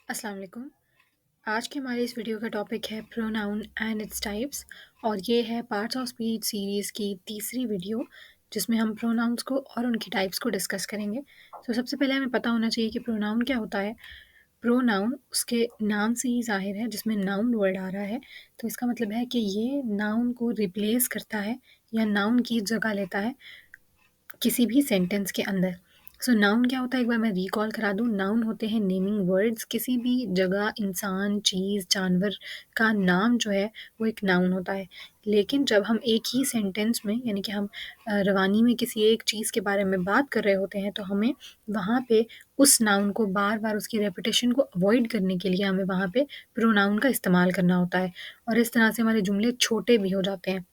अस्सलाम वालेकुम। आज के हमारे इस वीडियो का टॉपिक है प्रोनाउन एंड इट्स टाइप्स और ये है पार्ट्स ऑफ स्पीच सीरीज़ की तीसरी वीडियो जिसमें हम प्रोनाउंस को और उनकी टाइप्स को डिस्कस करेंगे। तो सबसे पहले हमें पता होना चाहिए कि प्रोनाउन क्या होता है। प्रोनाउन उसके नाम से ही ज़ाहिर है जिसमें नाउन वर्ड आ रहा है, तो इसका मतलब है कि ये नाउन को रिप्लेस करता है या नाउन की जगह लेता है किसी भी सेंटेंस के अंदर। सो नाउन क्या होता है, एक बार मैं रिकॉल करा दूँ। नाउन होते हैं नेमिंग वर्ड्स, किसी भी जगह, इंसान, चीज़, जानवर का नाम जो है वो एक नाउन होता है। लेकिन जब हम एक ही सेंटेंस में यानी कि हम रवानी में किसी एक चीज़ के बारे में बात कर रहे होते हैं तो हमें वहाँ पे उस नाउन को बार-बार उसकी रेपिटेशन को अवॉइड करने के लिए हमें वहाँ पे प्रोनाउन का इस्तेमाल करना होता है और इस तरह से हमारे जुमले छोटे भी हो जाते हैं।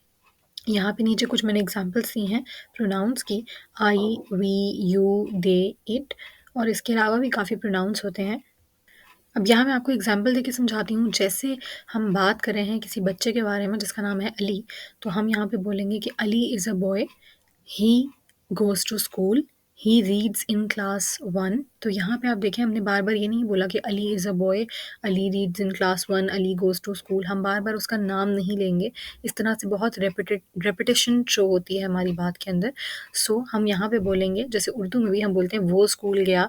यहाँ पे नीचे कुछ मैंने एग्ज़ाम्पल्स दी हैं प्रोनाउंस की, आई, वी, यू, दे, इट और इसके अलावा भी काफ़ी प्रोनाउंस होते हैं। अब यहाँ मैं आपको एग्ज़ाम्पल देके समझाती हूँ। जैसे हम बात कर रहे हैं किसी बच्चे के बारे में जिसका नाम है अली, तो हम यहाँ पे बोलेंगे कि Ali is a boy, he goes to school, he reads in class 1। तो यहाँ पे आप देखें हमने बार-बार ये नहीं बोला कि Ali is a boy, Ali reads in class 1, Ali goes to school. हम बार-बार उसका नाम नहीं लेंगे। इस तरह से बहुत रेपिटेशन शो होती है हमारी बात के अंदर। सो हम यहाँ पे बोलेंगे, जैसे उर्दू में भी हम बोलते हैं वो स्कूल गया,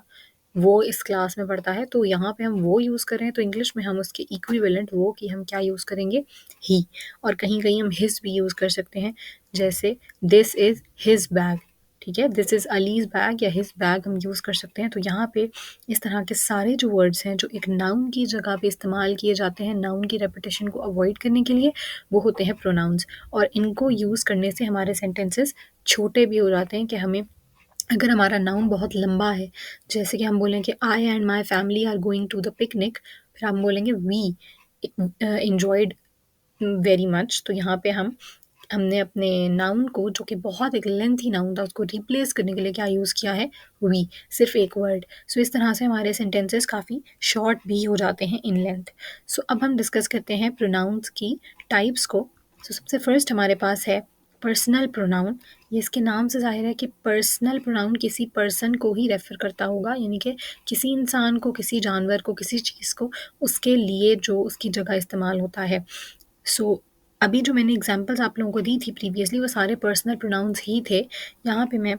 वो इस क्लास में पढ़ता है, तो यहाँ पे हम वो यूज़ कर रहे हैं तो इंग्लिश में हम उसके इक्विवेलेंट वो की हम क्या यूज़ करेंगे, ही। और कहीं-कहीं हम हिज़ भी यूज़ कर सकते हैं, जैसे दिस इज़ हिज़ बैग, ठीक है? दिस इज़ अलीज़ बैग या हिज़ बैग हम यूज़ कर सकते हैं। तो यहाँ पे इस तरह के सारे जो वर्ड्स हैं जो एक नाउन की जगह पे इस्तेमाल किए जाते हैं नाउन की रेपिटेशन को अवॉइड करने के लिए, वो होते हैं प्रोनाउंस और इनको यूज़ करने से हमारे सेंटेंसेस छोटे भी हो जाते हैं कि हमें अगर हमारा नाउन बहुत लंबा है, जैसे कि हम बोलें कि I and my family are going to the picnic, फिर हम बोलेंगे वी एन्जॉयड वेरी मच। तो यहाँ पे हमने अपने नाउन को जो कि बहुत एक लेंथी नाउन था उसको रिप्लेस करने के लिए क्या यूज़ किया है, वी, सिर्फ एक वर्ड। सो इस तरह से हमारे सेंटेंसेस काफ़ी शॉर्ट भी हो जाते हैं इन लेंथ। सो अब हम डिस्कस करते हैं प्रोनाउंस की टाइप्स को। सो सबसे फर्स्ट हमारे पास है पर्सनल प्रोनाउन। ये इसके नाम से ज़ाहिर है कि पर्सनल प्रोनाउन किसी पर्सन को ही रेफ़र करता होगा, यानी कि किसी इंसान को, किसी जानवर को, किसी चीज़ को, उसके लिए जो उसकी जगह इस्तेमाल होता है। सो अभी जो मैंने एग्ज़ाम्पल्स आप लोगों को दी थी प्रीवियसली वो सारे पर्सनल प्रोनाउंस ही थे। यहाँ पे मैं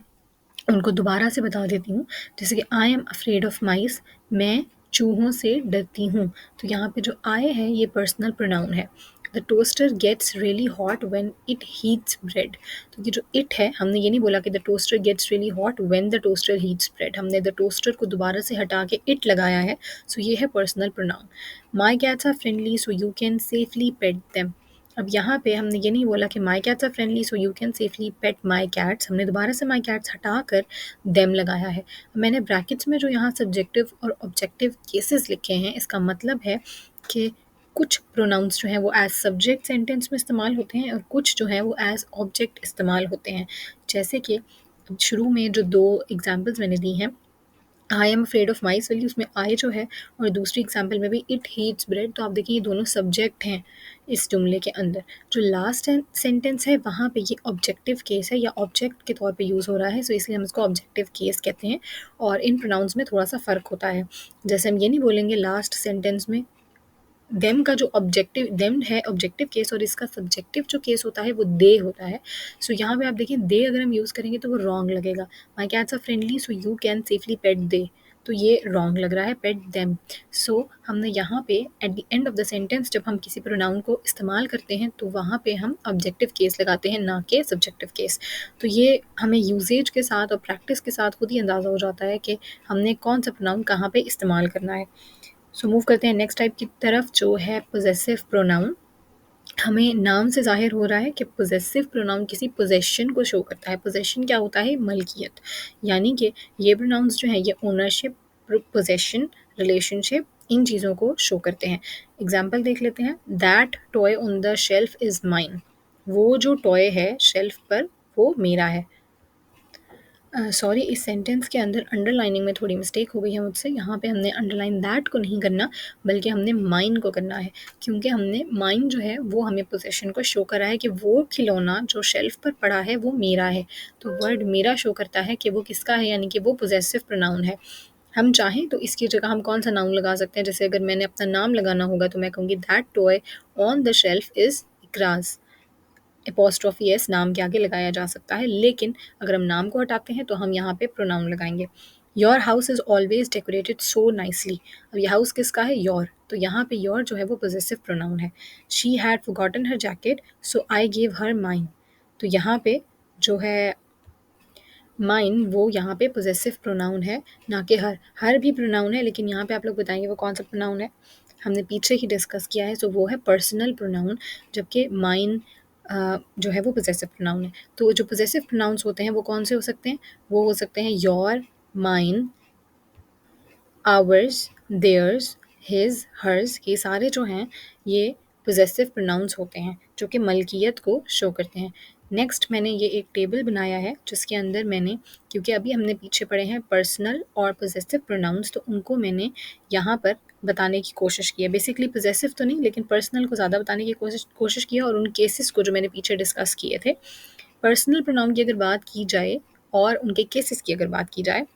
उनको दोबारा से बता देती हूँ। जैसे कि I am afraid of mice, मैं चूहों से डरती हूँ। तो यहाँ पे जो आई है ये पर्सनल प्रोनाउन है। The toaster gets really hot when it heats bread. तो ये जो इट है, हमने ये नहीं बोला कि the toaster gets really hot when the toaster heats bread, हमने द टोस्टर को दोबारा से हटा के इट लगाया है। सो ये है personal pronoun. My cats are friendly so you can safely pet them. अब यहाँ पे हमने ये नहीं बोला कि my cats are friendly so you can safely pet my cats, हमने दोबारा से माई कैट्स हटा कर देम लगाया है। मैंने ब्रैकेट्स में जो यहाँ सब्जेक्टिव और ऑब्जेक्टिव केसेस लिखे हैं, इसका मतलब है कि कुछ प्रोनाउंस जो हैं वो एज सब्जेक्ट सेंटेंस में इस्तेमाल होते हैं और कुछ जो हैं वो एज ऑब्जेक्ट इस्तेमाल होते हैं। जैसे कि शुरू में जो 2 एग्ज़ाम्पल्स मैंने दी हैं, I am afraid of mice वाली, उसमें आई जो है और दूसरी एग्जाम्पल में भी इट हीट्स ब्रेड, तो आप देखिए ये दोनों सब्जेक्ट हैं इस जुमले के अंदर। जो लास्ट सेंटेंस है वहाँ पे ये ऑब्जेक्टिव केस है या ऑब्जेक्ट के तौर पे यूज़ हो रहा है, सो इसलिए हम इसको ऑब्जेक्टिव केस कहते हैं और इन प्रोनाउंस में थोड़ा सा फ़र्क होता है। जैसे हम ये नहीं बोलेंगे लास्ट सेंटेंस में देम का जो ऑब्जेक्टिव देम है ऑब्जेक्टिव केस और इसका सब्जेक्टिव जो केस होता है वो दे होता है। सो यहाँ पे आप देखिए दे अगर हम यूज़ करेंगे तो वो रॉन्ग लगेगा। My cats are friendly so you can safely pet they, तो ये रॉन्ग लग रहा है, पेट देम। सो हमने यहाँ पे at the end of the sentence जब हम किसी प्रोनाउन को इस्तेमाल करते हैं तो वहाँ पे हम ऑब्जेक्टिव केस लगाते हैं, ना कि सब्जेक्टिव केस। तो ये हमें यूजेज के साथ और प्रैक्टिस के साथ खुद ही अंदाज़ा हो जाता है कि हमने कौन सा प्रोनाउन कहाँ पे इस्तेमाल करना है। सो मूव करते हैं नेक्स्ट टाइप की तरफ जो है पोजेसिव प्रोनाउन। हमें नाम से ज़ाहिर हो रहा है कि पोजेसिव प्रोनाउन किसी पोजेशन को शो करता है। पोजेशन क्या होता है, मलकियत, यानी कि ये प्रोनाउंस जो हैं ये ओनरशिप, पोजेशन, रिलेशनशिप, इन चीज़ों को शो करते हैं। एग्जाम्पल देख लेते हैं। That toy on the shelf is mine, वो जो टॉय है शेल्फ पर वो मेरा है। सॉरी, इस सेंटेंस के अंदर अंडरलाइनिंग में थोड़ी मिस्टेक हो गई है मुझसे। यहाँ पे हमने अंडरलाइन दैट को नहीं करना बल्कि हमने माइन को करना है, क्योंकि हमने माइन जो है वो हमें पोजेशन को शो करा है कि वो खिलौना जो शेल्फ पर पड़ा है वो मेरा है। तो वर्ड मेरा शो करता है कि वो किसका है, यानी कि वो पोजेसिव प्रोनाउन है। हम चाहें तो इसकी जगह हम कौन सा नाउन लगा सकते हैं, जैसे अगर मैंने अपना नाम लगाना होगा तो मैं कहूँगी that toy on the shelf is इकराज़। एपॉस्ट्रोफी एस नाम के आगे लगाया जा सकता है, लेकिन अगर हम नाम को हटाते हैं तो हम यहाँ पे प्रोनाउन लगाएंगे। Your house is always decorated so nicely. अब ये हाउस किसका है? योर। तो यहाँ पे योर जो है वो पोजेसिव प्रोनाउन है। She had forgotten her jacket so I give her mine. तो यहाँ पे जो है माइन वो यहाँ पे पोजेसिव प्रोनाउन है, ना कि हर। हर भी प्रोनाउन है, लेकिन यहाँ पे आप लोग बताएंगे वो कौन सा प्रोनाउन है। हमने पीछे ही डिस्कस किया है, सो वो है पर्सनल प्रोनाउन, जबकि माइन जो है वो पोजेसिव प्रोनाउन है। तो जो पोजेसिव प्रोनाउंस होते हैं वो कौन से हो सकते हैं? वो हो सकते हैं your, mine, ours, theirs, his, hers. ये सारे जो हैं ये पोजेसिव प्रोनाउंस होते हैं जो कि मलकियत को शो करते हैं। नेक्स्ट मैंने ये एक टेबल बनाया है जिसके अंदर मैंने, क्योंकि अभी हमने पीछे पढ़े हैं पर्सनल और पोजेसिव प्रोनाउंस, तो उनको मैंने यहाँ पर बताने की कोशिश की है। बेसिकली पोजेसिव तो नहीं, लेकिन पर्सनल को ज़्यादा बताने की कोशिश की है, और उन केसेस को जो मैंने पीछे डिस्कस किए थे। पर्सनल प्रोनाउन की अगर बात की जाए और उनके केसेस की अगर बात की जाए,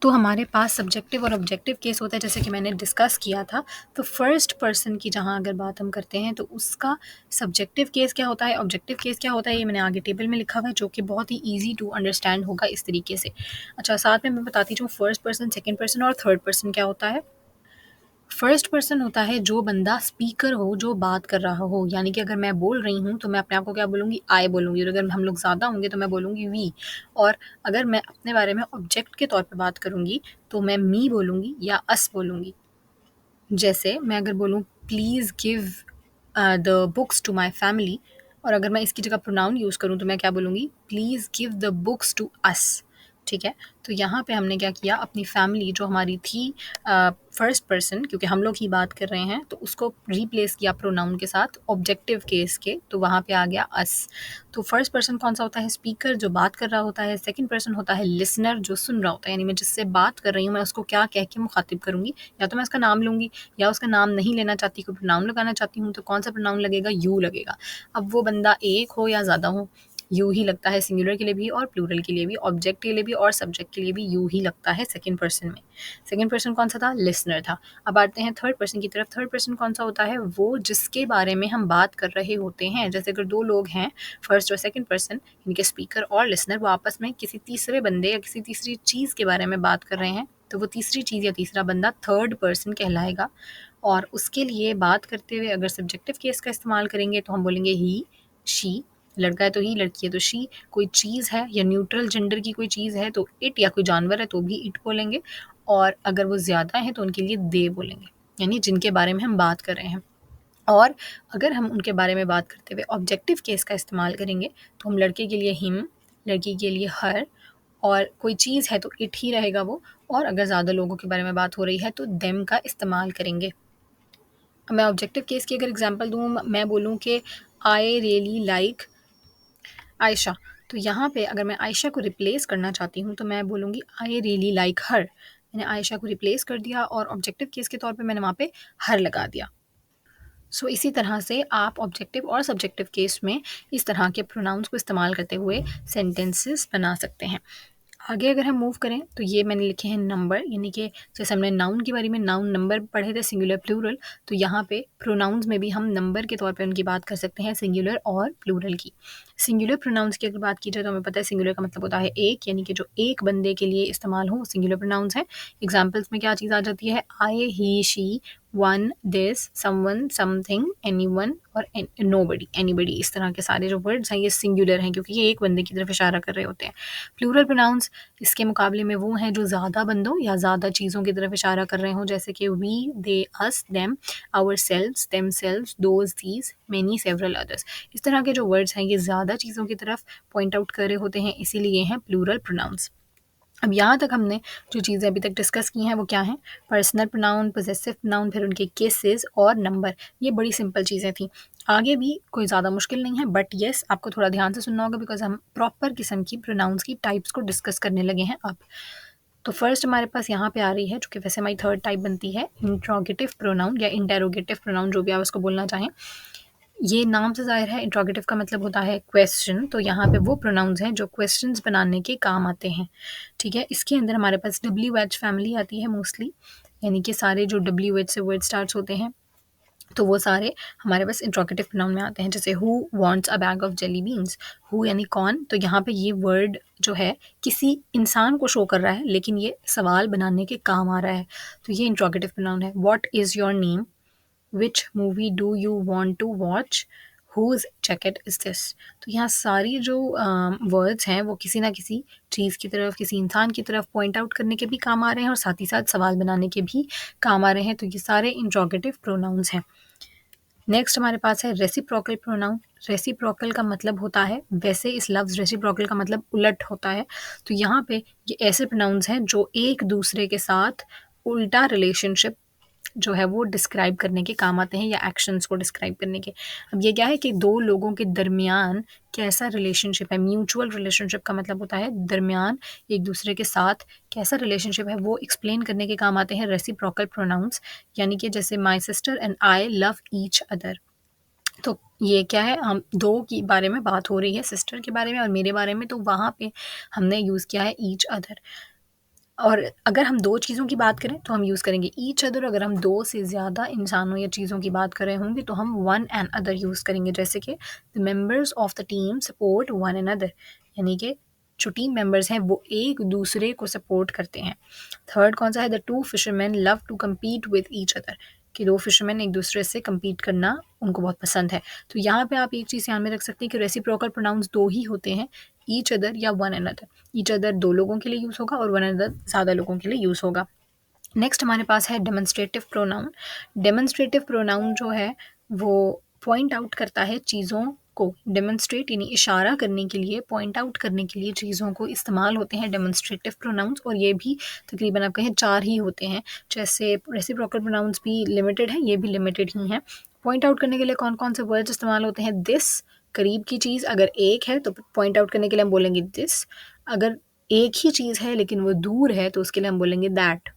तो हमारे पास सब्जेक्टिव और ऑब्जेक्टिव केस होता है, जैसे कि मैंने डिस्कस किया था। तो फर्स्ट पर्सन की जहाँ अगर बात हम करते हैं तो उसका सब्जेक्टिव केस क्या होता है, ऑब्जेक्टिव केस क्या होता है, ये मैंने आगे टेबल में लिखा हुआ है, जो कि बहुत ही ईजी टू अंडरस्टैंड होगा इस तरीके से। अच्छा, साथ में मैं बताती हूँ फर्स्ट पर्सन, सेकेंड पर्सन और थर्ड पर्सन क्या होता है। फर्स्ट पर्सन होता है जो बंदा स्पीकर हो, जो बात कर रहा हो, यानी कि अगर मैं बोल रही हूँ तो मैं अपने आप को क्या बोलूँगी? आई बोलूँगी, और अगर हम लोग ज़्यादा होंगे तो मैं बोलूँगी वी। और अगर मैं अपने बारे में ऑब्जेक्ट के तौर पे बात करूँगी तो मैं मी बोलूँगी या अस बोलूँगी। जैसे मैं अगर बोलूँ please give the books to my family, और अगर मैं इसकी जगह प्रोनाउन यूज़ करूँ तो मैं क्या बोलूँगी? Please give the books to us. ठीक है, तो यहाँ पे हमने क्या किया, अपनी फैमिली जो हमारी थी फर्स्ट पर्सन, क्योंकि हम लोग ही बात कर रहे हैं, तो उसको रिप्लेस किया प्रोनाउन के साथ ऑब्जेक्टिव केस के, तो वहाँ पे आ गया अस। तो फर्स्ट पर्सन कौन सा होता है? स्पीकर, जो बात कर रहा होता है। सेकंड पर्सन होता है लिसनर, जो सुन रहा होता है, यानी मैं जिससे बात कर रही हूँ मैं उसको क्या कह के मुखातिब करूँगी, या तो मैं उसका नाम लूँगी, या उसका नाम नहीं लेना चाहती, कोई प्रोनाउन लगाना चाहती हूँ, तो कौन सा प्रोनाउन लगेगा? यू लगेगा। अब वो बंदा एक हो या ज़्यादा हो, यू ही लगता है, सिंगुलर के लिए भी और प्लूरल के लिए भी, ऑब्जेक्ट के लिए भी और सब्जेक्ट के लिए भी यू ही लगता है सेकंड पर्सन में। सेकंड पर्सन कौन सा था? लिसनर था। अब आते हैं थर्ड पर्सन की तरफ। थर्ड पर्सन कौन सा होता है? वो जिसके बारे में हम बात कर रहे होते हैं। जैसे अगर दो लोग हैं, फर्स्ट और सेकंड पर्सन, इनके स्पीकर और लिसनर, वो आपस में किसी तीसरे बंदे या किसी तीसरी चीज़ के बारे में बात कर रहे हैं, तो वो तीसरी चीज़ या तीसरा बंदा थर्ड पर्सन कहलाएगा। और उसके लिए बात करते हुए अगर सब्जेक्टिव केस का इस्तेमाल करेंगे तो हम बोलेंगे ही, शी, लड़का है तो ही, लड़की है तो शी, कोई चीज़ है या न्यूट्रल जेंडर की कोई चीज़ है तो इट, या कोई जानवर है तो भी इट बोलेंगे, और अगर वो ज़्यादा है तो उनके लिए दे बोलेंगे, यानी जिनके बारे में हम बात कर रहे हैं। और अगर हम उनके बारे में बात करते हुए ऑब्जेक्टिव केस का इस्तेमाल करेंगे तो हम लड़के के लिए हिम, लड़की के लिए हर, और कोई चीज़ है तो इट ही रहेगा वो, और अगर ज़्यादा लोगों के बारे में बात हो रही है तो देम का इस्तेमाल करेंगे। मैं ऑब्जेक्टिव केस की अगर एग्जांपल दूँ, मैं बोलूँ कि आई रियली लाइक आयशा, तो यहाँ पे अगर मैं आयशा को रिप्लेस करना चाहती हूँ तो मैं बोलूँगी आई रियली लाइक हर। मैंने आयशा को रिप्लेस कर दिया और ऑब्जेक्टिव केस के तौर पे मैंने वहाँ पे हर लगा दिया। सो इसी तरह से आप ऑब्जेक्टिव और सब्जेक्टिव केस में इस तरह के प्रोनाउंस को इस्तेमाल करते हुए सेंटेंसेस बना सकते हैं। आगे अगर हम मूव करें तो ये मैंने लिखे हैं नंबर, यानी कि जैसे हमने नाउन के बारे में नाउन नंबर पढ़े थे, सिंगुलर प्लूरल, तो यहाँ पे प्रोनाउंस में भी हम नंबर के तौर पे उनकी बात कर सकते हैं, सिंगुलर और प्लूरल की। सिंगुलर प्रोनाउंस की अगर बात की जाए तो हमें पता है सिंगुलर का मतलब होता है एक, यानी कि जो एक बंदे के लिए इस्तेमाल हो, सिंगुलर प्रोनाउंस है। एग्जाम्पल्स में क्या चीज़ आ जाती है? I, he, she, one, this, someone, something, anyone और नोबडी, एनीबडी। इस तरह के सारे जो वर्ड्स हैं ये सिंगुलर हैं, क्योंकि ये एक बंदे की तरफ इशारा कर रहे होते हैं। प्लूरल प्रोनाउंस इसके मुकाबले में वो हैं जो ज़्यादा बंदों या ज़्यादा चीज़ों की तरफ इशारा कर रहे हों, जैसे कि we, they, us, them, ourselves, themselves, those, these, many, several others. इस तरह के जो वर्ड्स हैं ये ज़्यादा चीज़ों की तरफ पॉइंट आउट कर रहे होते हैं, इसीलिए हैं प्लूरल प्रोनाउंस। अब यहाँ तक हमने जो चीज़ें अभी तक डिस्कस की हैं वो क्या हैं? पर्सनल प्रोनाउन, पोजेसिव प्रोनाउन, फिर उनके केसेस और नंबर। ये बड़ी सिंपल चीज़ें थी। आगे भी कोई ज़्यादा मुश्किल नहीं है, बट येस आपको थोड़ा ध्यान से सुनना होगा, बिकॉज हम प्रॉपर किस्म की प्रोनाउंस की टाइप्स को डिस्कस करने लगे हैं अब। तो फर्स्ट हमारे पास यहाँ पे आ रही है, जो कि वैसे हमारी थर्ड टाइप बनती है, इंट्रोगेटिव प्रोनाउन या इंटेरोगेटिव प्रोनाउन, जो भी आप उसको बोलना चाहें। ये नाम से ज़ाहिर है इंट्रोगेटिव का मतलब होता है क्वेश्चन, तो यहाँ पे वो प्रोनाउंस हैं जो क्वेश्चंस बनाने के काम आते हैं, ठीक है। इसके अंदर हमारे पास WH फैमिली आती है मोस्टली, यानी कि सारे जो WH से वर्ड स्टार्ट्स होते हैं तो वो सारे हमारे पास इंट्रोगेटिव प्रोनाउन में आते हैं। जैसे who wants a bag of jelly beans, who यानी कौन, तो यहाँ पे ये वर्ड जो है किसी इंसान को शो कर रहा है लेकिन ये सवाल बनाने के काम आ रहा है, तो ये इंट्रोगेटिव प्रोनाउन है। What is your name, which movie do you want to watch, whose jacket is this. तो यहाँ सारी जो वर्ड्स हैं वो किसी ना किसी चीज़ की तरफ, किसी इंसान की तरफ पॉइंट आउट करने के भी काम आ रहे हैं और साथ ही साथ सवाल बनाने के भी काम आ रहे हैं, तो ये सारे इंट्रोगेटिव प्रोनाउंस हैं। नेक्स्ट हमारे पास है रेसिप्रोकल प्रोनाउन। रेसिप्रोकल का मतलब होता है, वैसे इस लफ्ज़ रेसिप्रोकल का मतलब उलट होता है, तो यहाँ पे ये ऐसे प्रोनाउंस हैं जो एक दूसरे के साथ उल्टा रिलेशनशिप जो है वो डिस्क्राइब करने के काम आते हैं या एक्शंस को डिस्क्राइब करने के। अब ये क्या है कि दो लोगों के दरमियान कैसा रिलेशनशिप है, म्यूचुअल रिलेशनशिप का मतलब होता है दरमियान एक दूसरे के साथ कैसा रिलेशनशिप है वो एक्सप्लेन करने के काम आते हैं रेसिप्रोकल प्रोनाउंस। यानी कि जैसे my sister and I love each other, तो ये क्या है, हम दो की बारे में बात हो रही है, सिस्टर के बारे में और मेरे बारे में, तो वहाँ पे हमने यूज़ किया है ईच अदर। और अगर हम दो चीज़ों की बात करें तो हम यूज़ करेंगे ईच अदर, अगर हम दो से ज़्यादा इंसानों या चीज़ों की बात कर रहे होंगे तो हम वन एंड अदर यूज़ करेंगे। जैसे कि the members of the team support one and other, यानी कि जो टीम मेंबर्स हैं वो एक दूसरे को सपोर्ट करते हैं। थर्ड कौन सा है, the two fishermen love to compete with each other, कि दो फिशरमैन एक दूसरे से कम्पीट करना उनको बहुत पसंद है। तो यहाँ पे आप एक चीज़ ध्यान में रख सकते हैं कि रेसिप्रोकल प्रोनाउंस दो ही होते हैं, ईच अदर या वन अनदर। ईच अदर दो लोगों के लिए यूज़ होगा और वन अनदर ज़्यादा लोगों के लिए यूज़ होगा। नेक्स्ट हमारे पास है डेमोन्स्ट्रेटिव प्रोनाउन। डेमोन्स्ट्रेटिव प्रोनाउन जो है वो पॉइंट आउट करता है चीज़ों को, डेमोन्स्ट्रेट यानी इशारा करने के लिए, पॉइंट आउट करने के लिए चीज़ों को इस्तेमाल होते हैं डेमोन्स्ट्रेटिव प्रोनाउंस, और ये भी तकरीबन आप कहें चार ही होते हैं। जैसे रेसिप्रोकल प्रोनाउंस भी लिमिटेड है, ये भी लिमिटेड ही हैं। पॉइंट आउट करने के लिए कौन कौन से वर्ड्स इस्तेमाल होते हैं, दिस, करीब की चीज़ अगर एक है तो पॉइंट आउट करने के लिए हम बोलेंगे दिस, अगर एक ही चीज़ है लेकिन वो दूर है तो उसके लिए हम बोलेंगे दैट।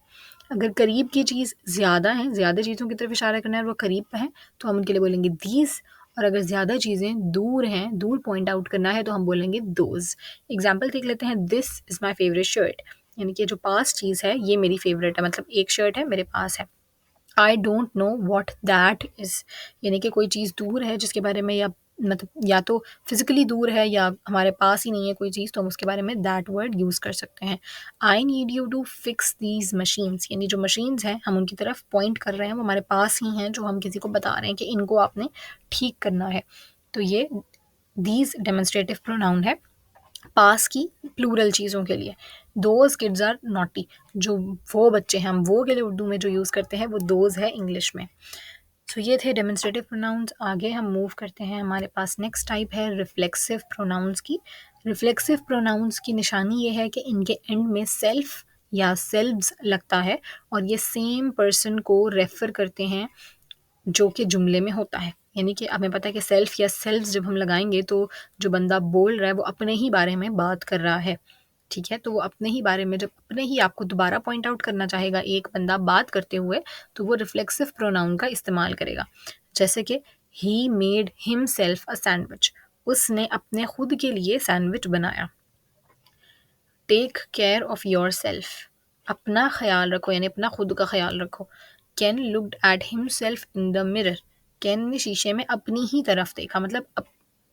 अगर करीब की चीज़ ज़्यादा है, ज़्यादा चीज़ों की तरफ इशारा करना है और वो करीब पे हैं तो हम उनके लिए बोलेंगे दीज़, और अगर ज़्यादा चीज़ें दूर हैं, दूर पॉइंट आउट करना है तो हम बोलेंगे दोज़। एग्जाम्पल देख लेते हैं, this is my favourite shirt, यानी कि जो पास चीज़ है ये मेरी फेवरेट है, मतलब एक शर्ट है मेरे पास है। I don't know what that is, यानी कि कोई चीज़ दूर है जिसके बारे में, या मतलब या तो फिज़िकली दूर है या हमारे पास ही नहीं है कोई चीज़, तो हम उसके बारे में दैट वर्ड यूज़ कर सकते हैं। I need you to fix these machines, यानी जो मशीन्स हैं हम उनकी तरफ पॉइंट कर रहे हैं, वो हमारे पास ही हैं, जो हम किसी को बता रहे हैं कि इनको आपने ठीक करना है। तो ये दीज डेमोन्स्ट्रेटिव प्रोनाउन है पास की प्लूरल चीज़ों के लिए। दोज किड्स आर नॉटी, जो वो बच्चे हैं हम वो के लिए उर्दू में जो यूज़ करते हैं वो दोज है इंग्लिश में। सो ये थे डेमोन्स्ट्रेटिव प्रोनाउंस। आगे हम मूव करते हैं, हमारे पास नेक्स्ट टाइप है रिफ्लेक्सिव प्रोनाउंस की। रिफ्लेक्सिव प्रोनाउंस की निशानी ये है कि इनके एंड में सेल्फ या सेल्व्स लगता है और ये सेम पर्सन को रेफ़र करते हैं जो कि जुमले में होता है। यानी कि हमें पता है कि सेल्फ या सेल्व्स जब हम लगाएंगे तो जो बंदा बोल रहा है वो अपने ही बारे में बात कर रहा है, ठीक है। तो वो अपने ही बारे में जब अपने ही आपको दोबारा पॉइंट आउट करना चाहेगा एक बंदा बात करते हुए, तो वो रिफ्लेक्सिव प्रोनाउन का इस्तेमाल करेगा। जैसे कि he made himself a sandwich, उसने अपने खुद के लिए सैंडविच बनाया। Take care of yourself, अपना ख्याल रखो यानी अपना खुद का ख्याल रखो। Ken looked at himself in the mirror, Ken ने शीशे में अपनी ही तरफ देखा, मतलब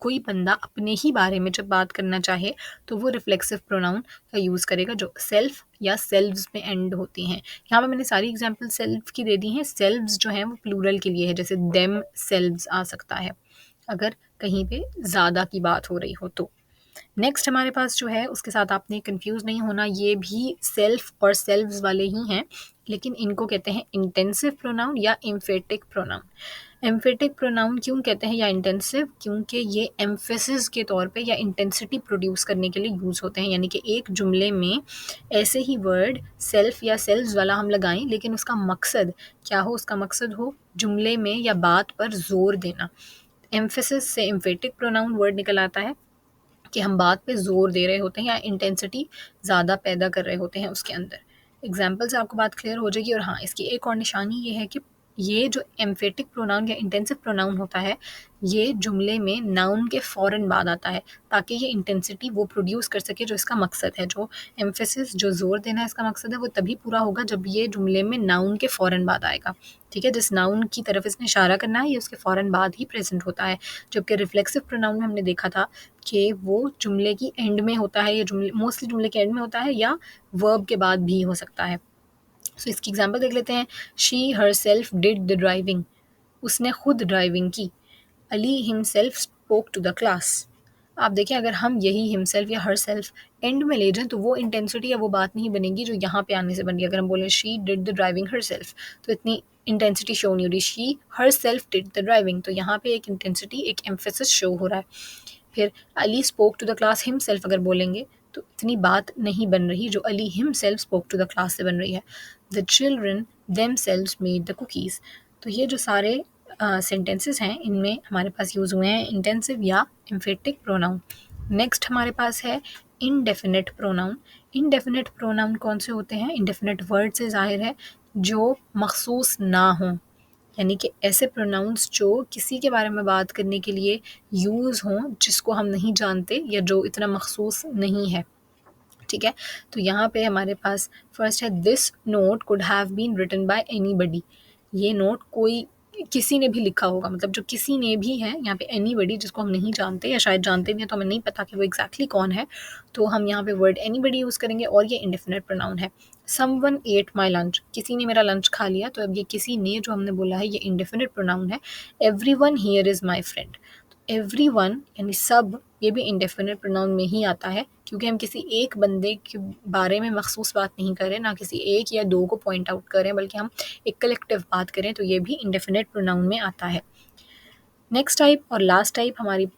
कोई बंदा अपने ही बारे में जब बात करना चाहे तो वो रिफ्लेक्सिव प्रोनाउन का यूज़ करेगा जो सेल्फ या सेल्व्स में एंड होती हैं। यहाँ पे मैंने सारी एग्जांपल सेल्फ की दे दी हैं, सेल्व्स जो हैं वो प्लूरल के लिए है, जैसे देम सेल्व्स आ सकता है अगर कहीं पे ज़्यादा की बात हो रही हो तो। नेक्स्ट हमारे पास जो है उसके साथ आपने कंफ्यूज नहीं होना, ये भी सेल्फ और सेल्व्स वाले ही हैं, लेकिन इनको कहते हैं इंटेंसिव प्रोनाउन या एम्फेटिक प्रोनाउन। एम्फेटिक प्रोनाउन क्यों कहते हैं या इंटेंसिव, क्योंकि ये एम्फेसिस के तौर पे या इंटेंसिटी प्रोड्यूस करने के लिए यूज़ होते हैं। यानी कि एक जुमले में ऐसे ही वर्ड सेल्फ या सेल्व्स वाला हम लगाएं लेकिन उसका मकसद क्या हो, उसका मकसद हो जुमले में या बात पर जोर देना। एम्फेसिस से एम्फेटिक प्रोनाउन वर्ड निकल आता है कि हम बात पे ज़ोर दे रहे होते हैं या इंटेंसिटी ज़्यादा पैदा कर रहे होते हैं उसके अंदर। एग्जाम्पल से आपको बात क्लियर हो जाएगी। और हाँ, इसकी एक और निशानी ये है कि ये जो एम्फेटिक प्रोनाउन या इंटेंसिव प्रोनाउन होता है, ये जुमले में नाउन के फ़ौरन बाद आता है, ताकि ये इंटेंसिटी वो प्रोड्यूस कर सके जो इसका मकसद है। जो एम्फेसिस, जो ज़ोर देना इसका मकसद है, वो तभी पूरा होगा जब ये जुमले में नाउन के फ़ौरन बाद आएगा। ठीक है, जिस नाउन की तरफ इसने इशारा करना है, ये उसके फ़ौरन बाद ही प्रेज़ेंट होता है। जबकि रिफ्लेक्सिव प्रोनाउन में हमने देखा था कि वो जुमले की एंड में होता है, या जुमले मोस्टली जुमले के एंड में होता है, या वर्ब के बाद भी हो सकता है। सो इसकी एग्जांपल देख लेते हैं। She herself did the driving, उसने खुद ड्राइविंग की। Ali himself spoke to the class. आप देखें, अगर हम यही हिमसेल्फ या हरसेल्फ एंड में ले जाएं तो वो इंटेंसिटी या वो बात नहीं बनेगी जो यहाँ पे आने से बन रही है। अगर हम बोलें she did the driving herself, तो इतनी इंटेंसिटी शो नहीं हो रही। She herself did the driving, तो यहाँ पे एक इंटेंसिटी, एक एम्फेसिस शो हो रहा है। फिर Ali spoke to the class himself अगर बोलेंगे तो इतनी बात नहीं बन रही जो Ali himself spoke to the class से बन रही है। The children themselves made the cookies. तो ये जो सारे सेंटेंसेस हैं, इनमें हमारे पास यूज़ हुए हैं इंटेंसिव या एम्फेटिक प्रोनाउन। नेक्स्ट हमारे पास है इनडेफिनेट प्रोनाउन। इनडेफिनेट प्रोनाउन कौन से होते हैं? इनडेफिनेट वर्ड से ज़ाहिर है जो मखसूस ना हों, यानी कि ऐसे प्रोनाउंस जो किसी के बारे में बात करने के लिए यूज़ हों जिसको हम नहीं जानते या जो इतना मखसूस नहीं है। ठीक है, तो यहाँ पे हमारे पास फर्स्ट है this note could have been written by anybody. ये नोट कोई, किसी ने भी लिखा होगा, मतलब जो किसी ने भी है, यहाँ पे एनीबडी जिसको हम नहीं जानते या शायद जानते भी हैं तो हमें नहीं पता कि वो एग्जैक्टली कौन है, तो हम यहाँ पे वर्ड एनीबडी यूज़ करेंगे और ये इंडेफिनेट प्रोनाउन है। समवन एट माई लंच, किसी ने मेरा लंच खा लिया, तो अब ये किसी ने जो हमने बोला है ये इंडेफिनेट प्रोनाउन है। Everyone here is my friend, everyone यानी सब, ये भी इंडेफिनेट प्रोनाउन में ही आता है, क्योंकि हम किसी एक बंदे के बारे में मखसूस बात नहीं कर रहे, ना किसी एक या दो को पॉइंट आउट कर रहे हैं, बल्कि हम एक कलेक्टिव बात करें, तो ये भी इंडेफिनेट प्रोनाउन में आता है। नेक्स्ट टाइप और लास्ट टाइप हमारी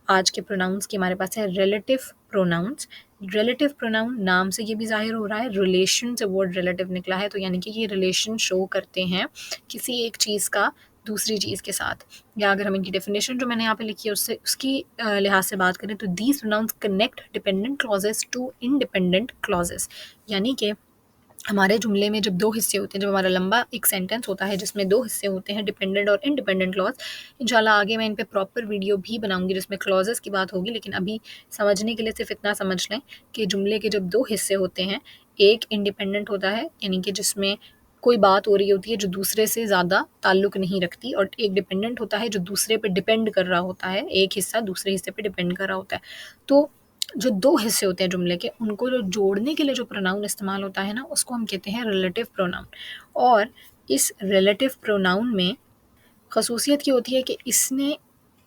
आज के प्रोनाउंस की हमारे पास है रिलेटिव प्रोनाउंस। रिलेटिव प्रोनाउन नाम से ये भी जाहिर हो रहा है, रिलेशन से वर्ड रिलेटिव निकला है, तो यानी कि ये रिलेशन शो करते हैं किसी एक चीज़ का दूसरी चीज़ के साथ। या अगर हम इनकी डेफिनेशन जो मैंने यहाँ पे लिखी है उससे उसकी लिहाज से बात करें तो these pronouns connect dependent clauses to independent clauses, यानी कि हमारे जुमले में जब दो हिस्से होते हैं, जब हमारा लंबा एक सेंटेंस होता है जिसमें दो हिस्से होते हैं, डिपेंडेंट और इंडिपेंडेंट क्लॉज। इंशाल्लाह आगे मैं इन पे प्रॉपर वीडियो भी बनाऊंगी जिसमें क्लॉजेस की बात होगी, लेकिन अभी समझने के लिए सिर्फ इतना समझ लें कि जुमले के जब दो हिस्से होते हैं, एक इंडिपेंडेंट होता है यानी कि जिसमें कोई बात हो रही होती है जो दूसरे से ज़्यादा ताल्लुक़ नहीं रखती, और एक डिपेंडेंट होता है जो दूसरे पे डिपेंड कर रहा होता है, एक हिस्सा दूसरे हिस्से पे डिपेंड कर रहा होता है। तो जो दो हिस्से होते हैं जुमले के, उनको जो जोड़ने के लिए जो प्रोनाउन इस्तेमाल होता है ना, उसको हम कहते हैं रिलेटिव प्रोनाउन। और इस रिलेटिव प्रोनाउन में खसूसियत ये होती है कि इसने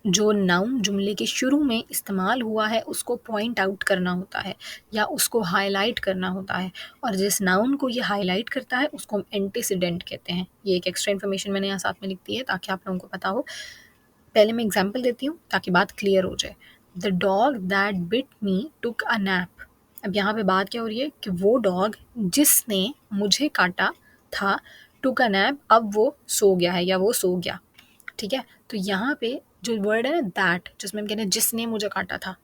जो नाउन जुमले के शुरू में इस्तेमाल हुआ है उसको पॉइंट आउट करना होता है या उसको हाईलाइट करना होता है, और जिस नाउन को ये हाईलाइट करता है उसको हम एंटीसीडेंट कहते हैं। ये एक एक्स्ट्रा इन्फॉर्मेशन मैंने यहाँ साथ में लिख दी है ताकि आप लोगों को पता हो। पहले मैं एग्जांपल देती हूँ ताकि बात क्लियर हो जाए। The dog that bit me took a nap. अब यहाँ पे बात क्या हो रही है कि वो डॉग जिसने मुझे काटा था, टुक अ नैप, अब वो सो गया है या वो सो गया। ठीक है, तो यहाँ पे जो वर्ड है ना दैट, जिसमें हम कहते हैं जिसने मुझे काटा था,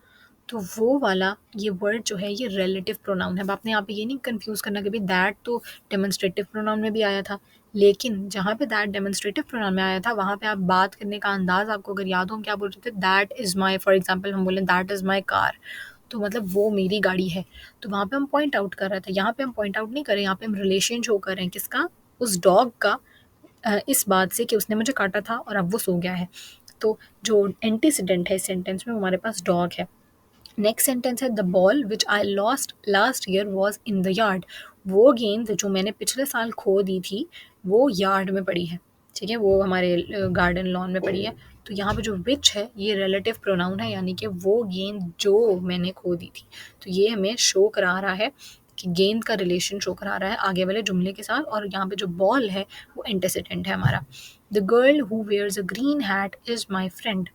तो वो वाला ये वर्ड जो है ये रिलेटिव प्रोनाउन है। अब आपने यहाँ पे ये नहीं कंफ्यूज करना कि भाई दैट तो डेमोन्स्ट्रेटिव प्रोनाउन में भी आया था, लेकिन जहाँ पे दैट डेमोन्स्ट्रेटिव प्रोनाउन में आया था वहाँ पे आप बात करने का अंदाज, आपको अगर याद हो हम क्या बोल रहे थे, that is my, for example हम बोले दैट इज़ माई कार, तो मतलब वो मेरी गाड़ी है, तो वहाँ पे हम पॉइंट आउट कर रहे थे। यहाँ पे हम पॉइंट आउट नहीं कर रहे, यहाँ पे हम रिलेशन शो कर रहे हैं किसका, उस डॉग का, इस बात से कि उसने मुझे काटा था और अब वो सो गया है। तो जो एंटीसीडेंट है इस सेंटेंस में वो हमारे पास डॉग है। नेक्स्ट सेंटेंस है the ball which I lost last year was in the yard. वो गेंद जो मैंने पिछले साल खो दी थी वो यार्ड में पड़ी है। ठीक है, वो हमारे गार्डन लॉन में पड़ी है। तो यहाँ पे जो विच है ये रिलेटिव प्रोनाउन है, यानी कि वो गेंद जो मैंने खो दी थी। तो ये हमें शो करा रहा है कि गेंद का रिलेशन शो करा रहा है आगे वाले जुमले के साथ, और यहाँ पे जो बॉल है वो एंटीसीडेंट है हमारा। The girl who wears a green hat is my friend.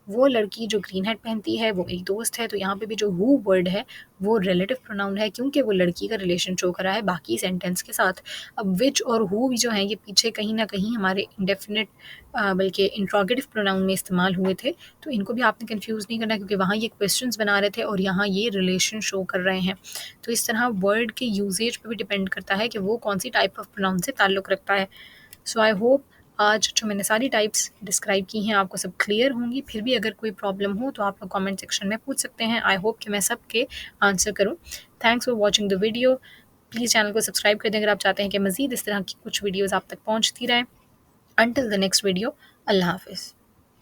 वो लड़की जो ग्रीन हैट पहनती है वो मेरी दोस्त है। तो यहाँ पे भी जो हु वर्ड है वो रिलेटिव प्रोनाउन है क्योंकि वो लड़की का रिलेशन शो करा है बाकी सेंटेंस के साथ। अब विच और हु भी जो है ये पीछे कहीं ना कहीं हमारे इंडेफिनिट बल्कि इंट्रोगेटिव प्रोनाउन में इस्तेमाल हुए थे, तो इनको भी आपने कंफ्यूज नहीं करना क्योंकि वहाँ ये क्वेश्चंस बना रहे थे और यहाँ ये रिलेशन शो कर रहे हैं। तो इस तरह वर्ड के यूजेज पे भी डिपेंड करता है कि वो कौन सी टाइप ऑफ प्रोनाउन से ताल्लुक़ रखता है। सो आई होप आज जो मैंने सारी टाइप्स डिस्क्राइब की हैं आपको सब क्लियर होंगी। फिर भी अगर कोई प्रॉब्लम हो तो आप लोग कमेंट सेक्शन में पूछ सकते हैं। आई होप कि मैं सबके आंसर करूँ। Thanks for watching the video. Please channel को सब्सक्राइब कर दें अगर आप चाहते हैं कि मज़ीद इस तरह की कुछ वीडियोज़ आप तक पहुँचती रहें। अंटिल द नेक्स्ट वीडियो, अल्लाह हाफ़िज़।